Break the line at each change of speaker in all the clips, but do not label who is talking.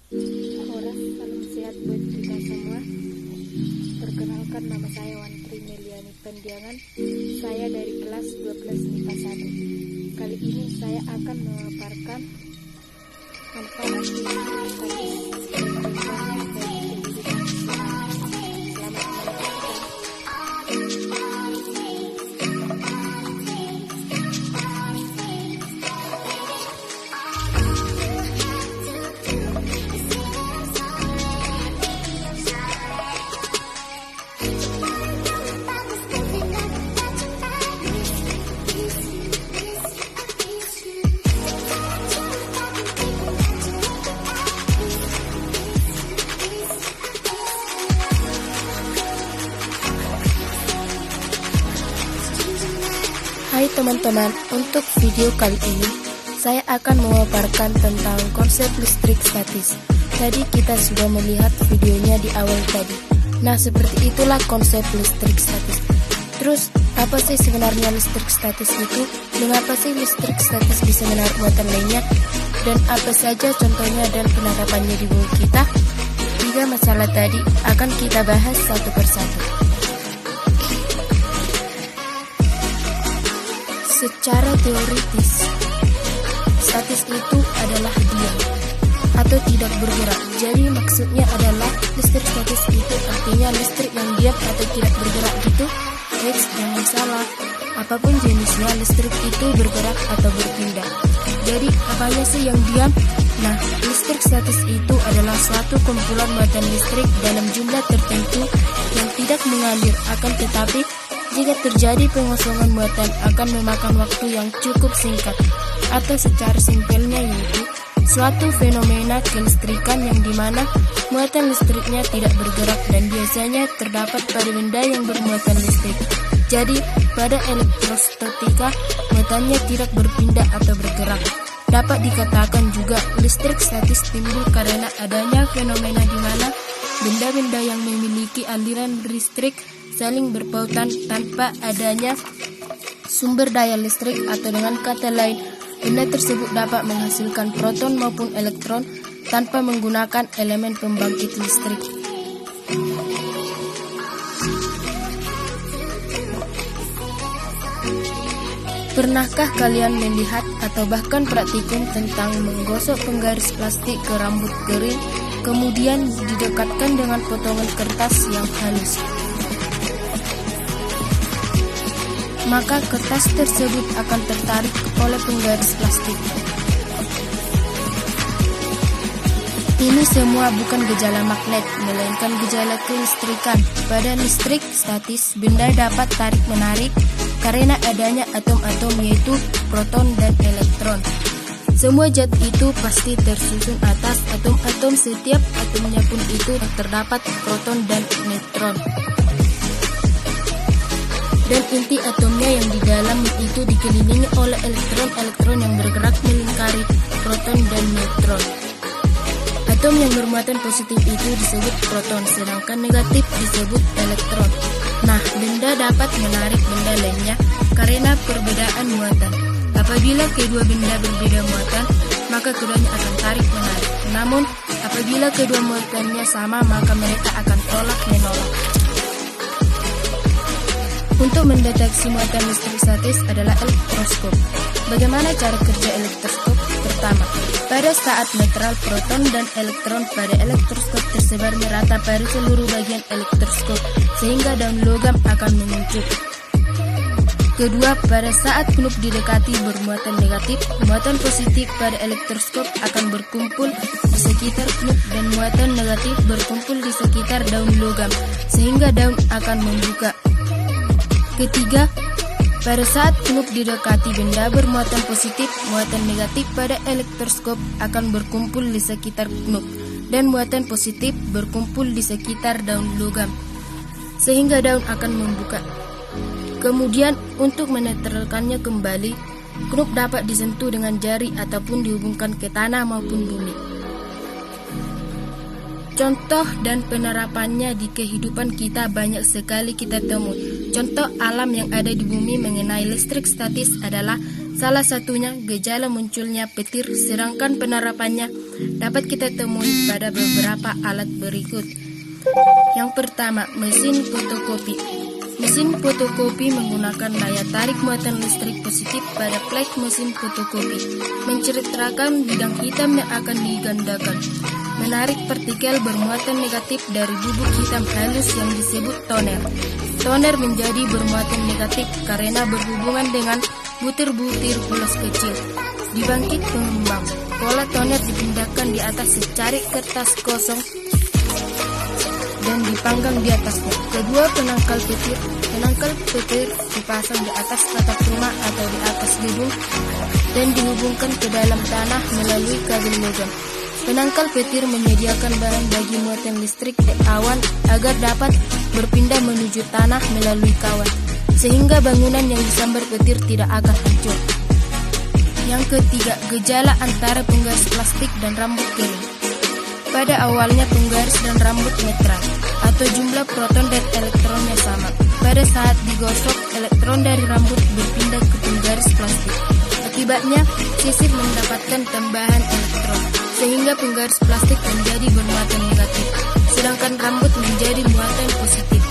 Horas, salam sehat buat kita semua. Perkenalkan, nama saya Wantri Meliani Pendiangan. Saya dari kelas 12 MIPA 1. Kali ini saya akan memaparkan manfaat listrik statis dan dampaknya bagi kehidupan sehari-hari. Selamat mendengarkan.
Hai teman-teman, untuk video kali ini saya akan memaparkan tentang konsep listrik statis. Tadi kita sudah melihat videonya di awal tadi. Nah, seperti itulah konsep listrik statis. Terus, apa sih sebenarnya listrik statis itu? Mengapa sih listrik statis bisa menarik muatan lainnya? Dan apa saja contohnya dan penerapannya di bumi kita? Tiga masalah tadi akan kita bahas satu persatu. Secara teoritis, statis itu adalah diam atau tidak bergerak. Jadi maksudnya adalah listrik statis itu artinya listrik yang diam atau tidak bergerak gitu. Jangan salah, apapun jenisnya listrik itu bergerak atau berpindah. Jadi apanya sih yang diam? Nah, listrik statis itu adalah suatu kumpulan muatan listrik dalam jumlah tertentu yang tidak mengalir, akan tetapi jika terjadi pengosongan muatan akan memakan waktu yang cukup singkat, atau secara simpelnya yaitu suatu fenomena kelistrikan yang dimana muatan listriknya tidak bergerak dan biasanya terdapat pada benda yang bermuatan listrik. Jadi pada elektrostatika muatannya tidak berpindah atau bergerak. Dapat dikatakan juga listrik statis timbul karena adanya fenomena di mana benda-benda yang memiliki aliran listrik saling berpautan tanpa adanya sumber daya listrik, atau dengan kata lain, benda tersebut dapat menghasilkan proton maupun elektron tanpa menggunakan elemen pembangkit listrik. Pernahkah kalian melihat atau bahkan praktikum tentang menggosok penggaris plastik ke rambut kering, kemudian didekatkan dengan potongan kertas yang halus? Maka kertas tersebut akan tertarik oleh penggaris plastik. Ini semua bukan gejala magnet, melainkan gejala kelistrikan. Pada listrik statis, benda dapat tarik-menarik karena adanya atom-atom yaitu proton dan elektron. Semua zat itu pasti tersusun atas atom-atom, setiap atomnya pun itu terdapat proton dan neutron. Dan inti atomnya yang di dalam itu dikelilingi oleh elektron-elektron yang bergerak melingkari proton dan neutron. Atom yang bermuatan positif itu disebut proton, sedangkan negatif disebut elektron. Nah, benda dapat menarik benda lainnya karena perbedaan muatan. Apabila kedua benda berbeda muatan, maka keduanya akan tarik-menarik. Namun, apabila kedua muatannya sama, maka mereka akan tolak-menolak. Untuk mendeteksi muatan listrik statis adalah elektroskop. Bagaimana cara kerja elektroskop? Pertama, pada saat netral, proton dan elektron pada elektroskop tersebar merata pada seluruh bagian elektroskop, sehingga daun logam akan menguncup. Kedua, pada saat knop didekati bermuatan negatif, muatan positif pada elektroskop akan berkumpul di sekitar knop dan muatan negatif berkumpul di sekitar daun logam, sehingga daun akan membuka. Ketiga, pada saat knop didekati benda bermuatan positif, muatan negatif pada elektroskop akan berkumpul di sekitar knop dan muatan positif berkumpul di sekitar daun logam, sehingga daun akan membuka. Kemudian, untuk menetralkannya kembali, knop dapat disentuh dengan jari ataupun dihubungkan ke tanah maupun bumi. Contoh dan penerapannya di kehidupan kita banyak sekali kita temui. Contoh alam yang ada di bumi mengenai listrik statis adalah salah satunya gejala munculnya petir, sedangkan penerapannya dapat kita temui pada beberapa alat berikut. Yang pertama, mesin fotokopi. Mesin fotokopi menggunakan daya tarik muatan listrik positif pada plek mesin fotokopi, menceritakan bidang hitam yang akan digandakan, menarik partikel bermuatan negatif dari bubuk hitam halus yang disebut toner. Toner menjadi bermuatan negatif karena berhubungan dengan butir-butir polos kecil. Dibangkit pengembang, pola toner dipindahkan di atas secari kertas kosong dan dipanggang di atasnya. Kedua, penangkal petir. Penangkal petir dipasang di atas atap rumah atau di atas gedung dan dihubungkan ke dalam tanah melalui kabel logam. Penangkal petir menyediakan barang bagi muatan listrik di awan agar dapat berpindah menuju tanah melalui kawat, sehingga bangunan yang disambar petir tidak akan hancur. Yang ketiga, gejala antara penggaris plastik dan rambut kering. Pada awalnya penggaris dan rambut netral, atau jumlah proton dan elektronnya sama. Pada saat digosok, elektron dari rambut berpindah ke penggaris plastik. Akibatnya, sisir mendapatkan tambahan elektron, sehingga penggaris plastik menjadi bermuatan negatif, sedangkan rambut menjadi muatan positif.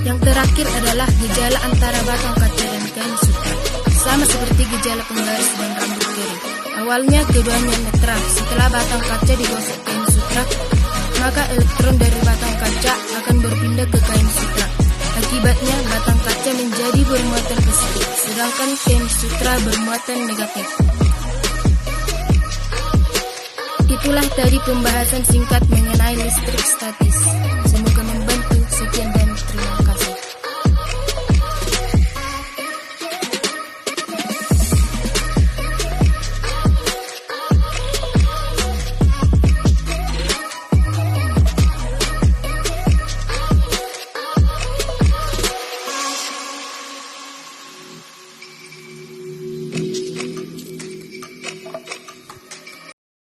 Yang terakhir adalah gejala antara batang kaca dan kain sutra. Sama seperti gejala penggaris dan rambut kering. Awalnya keduanya netral, setelah batang kaca digosok kain sutra, maka elektron dari batang kaca akan berpindah ke kain sutra. Akibatnya batang kaca menjadi bermuatan positif, sedangkan kain sutra bermuatan negatif. Itulah tadi pembahasan singkat mengenai listrik statis.